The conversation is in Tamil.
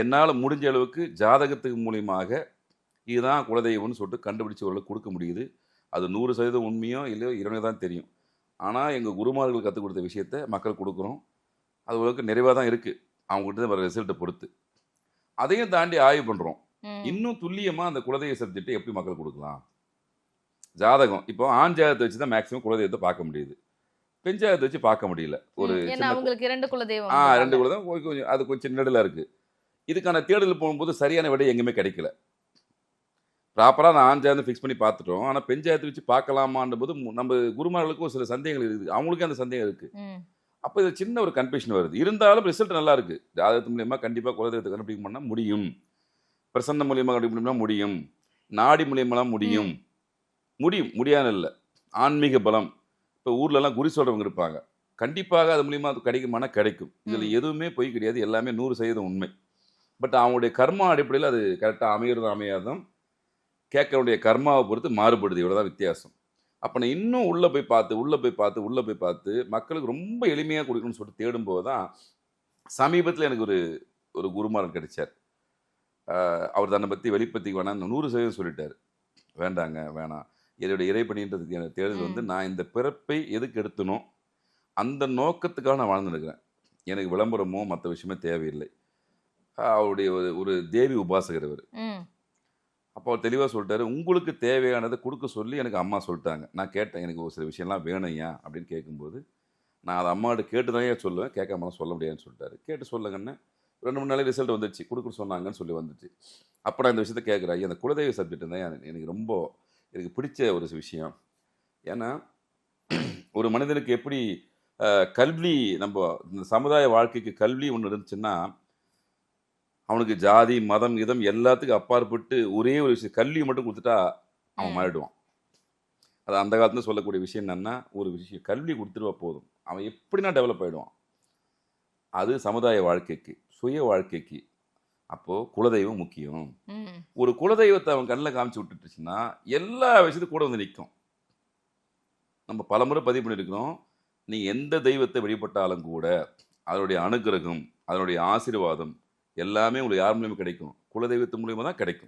என்னால் முடிஞ்ச அளவுக்கு ஜாதகத்துக்கு மூலியமாக இதுதான் குலதெய்வம்னு சொல்லிட்டு கண்டுபிடிச்சு ஓரளவுக்கு கொடுக்க முடியுது. அது 100% உண்மையோ இல்லையோ இறைவனுக்கு தான் தெரியும். ஆனால் எங்கள் குருமார்கள் கற்றுக் கொடுத்த விஷயத்த மக்கள் கொடுக்குறோம். அது ஓரளவுக்கு நிறைவாக தான் இருக்குது, அவங்ககிட்ட வர ரிசல்ட்டை பொறுத்து. அதையும் தாண்டி ஆய்வு பண்ணுறோம். ம். இன்னும் துல்லியமாக அந்த குலதெய்வ சப்ஜெக்டை எப்படி மக்கள் கொடுக்கலாம். ஜாதகம் இப்போ ஆண் ஜாதகத்தை வச்சு தான் மேக்ஸிமம் குலதெய்வத்தை பார்க்க முடியுது. பெண் ஜாதகத்தை வச்சு பார்க்க முடியல. ஒரு ஏன்னா சின்ன அவங்களுக்கு 2 குலதெய்வம் 2 குலதெய்வம் கொஞ்சம் அது கொஞ்சம் நெடுலாக இருக்குது. இதுக்கான தேடல் போகும்போது சரியான விடை எங்கேயுமே கிடைக்கல. ப்ராப்பராக நான் ஆண் ஜாதகம் ஃபிக்ஸ் பண்ணி பார்த்துட்டோம். ஆனால் பெண் ஜாதகத்தை வச்சு பார்க்கலாமான்ற போது நம்ம குருமார்களுக்கும் சில சந்தேகங்கள் இருக்குது. அவங்களுக்கும் அந்த சந்தேகம் இருக்குது. அப்போ இது சின்ன ஒரு கன்ஃபியூஷன் வருது. இருந்தாலும் ரிசல்ட் நல்லா இருக்குது. ஜாதகத்து மூலியமாக கண்டிப்பாக குலதெய்வத்தை கண்டுபிடிக்க பண்ணால் முடியும். பிரசன்னம் மூலியமாக கண்டுபிடிக்கணும்னா முடியும். நாடி மூலியமெல்லாம் முடியும். முடியாது இல்லை. ஆன்மீக பலம். இப்போ ஊர்லலாம் குறி சொல்கிறவங்க இருப்பாங்க. கண்டிப்பாக அது மூலியமாக அது கிடைக்குமானா கிடைக்கும். இதில் எதுவுமே பொய் கிடையாது. எல்லாமே 100% உண்மை. பட் அவங்களுடைய கர்மா அடிப்படையில் அது கரெக்டாக அமையிறது அமையாதான் கேட்கறவுடைய கர்மாவை பொறுத்து மாறுபடுது. இவ்வளோதான் வித்தியாசம். அப்போ நான் இன்னும் உள்ளே போய் பார்த்து மக்களுக்கு ரொம்ப எளிமையாக கொடுக்கணும்னு சொல்லிட்டு தேடும்போது தான் சமீபத்தில் எனக்கு ஒரு குருமாரன் கிடைச்சார். அவர் தன்னை பற்றி வெளிப்பத்திக்கு வேணாம் 100% சொல்லிட்டார். வேண்டாங்க வேணாம், என்னுடைய இறைப்பணின்றதுக்கு எனக்கு தேடுதல் நான் இந்த பிறப்பை எதுக்கு எடுத்தனோ அந்த நோக்கத்துக்காக நான் வாழ்ந்துருக்கிறேன். எனக்கு விளம்பரமோ மற்ற விஷயமே தேவையில்லை. அவருடைய ஒரு தேவி உபாசகர் அவர். அப்போ அவர் தெளிவாக சொல்லிட்டாரு, உங்களுக்கு தேவையானதை கொடுக்க சொல்லி எனக்கு அம்மா சொல்லிட்டாங்க. நான் கேட்டேன், எனக்கு ஒரு சில விஷயம்லாம் வேணும்யா அப்படின்னு கேட்கும்போது, நான் அதை அம்மாட்ட கேட்டு தான் சொல்லுவேன், கேட்காமலாம் சொல்ல முடியாதுன்னு சொல்லிட்டாரு. கேட்டு சொல்லுங்கன்னு 2-3 நாளே ரிசல்ட் வந்துடுச்சு, கொடுக்க சொன்னாங்கன்னு சொல்லி வந்துச்சு. அப்போ நான் இந்த விஷயத்த கேட்குறேன், அந்த குலதெய்வ சப்ஜெக்ட் தான் எனக்கு ரொம்ப எனக்கு பிடிச்ச ஒரு விஷயம். ஏன்னா ஒரு மனிதனுக்கு எப்படி கல்வி, நம்ம இந்த சமுதாய வாழ்க்கைக்கு கல்வி ஒன்று இருந்துச்சுன்னா அவனுக்கு ஜாதி மதம் இதம் எல்லாத்துக்கும் அப்பாற்பட்டு ஒரே ஒரு விஷயம் கல்வியை மட்டும் கொடுத்துட்டா அவன் மாறிடுவான். அது அந்த காலத்துல சொல்லக்கூடிய விஷயம் என்னன்னா, ஒரு விஷயம் கல்வி கொடுத்துருவா போதும், அவன் எப்படின்னா டெவலப் ஆகிடுவான். அது சமுதாய வாழ்க்கைக்கு, சுய வாழ்க்கைக்கு. அப்போது குலதெய்வம் முக்கியம். ஒரு குலதெய்வத்தை அவன் கண்ணில் காமிச்சு விட்டுட்டுச்சுன்னா எல்லா விஷயத்துக்கும் கூட வந்து நிற்கும். நம்ம பலமுறை பதிவு பண்ணியிருக்கிறோம், நீங்கள் எந்த தெய்வத்தை வழிபட்டாலும் கூட அதனுடைய அனுகிரகம், அதனுடைய ஆசீர்வாதம் எல்லாமே உங்களுக்கு யார் மூலியமாக கிடைக்கும்? குலதெய்வத்து மூலியமாக தான் கிடைக்கும்.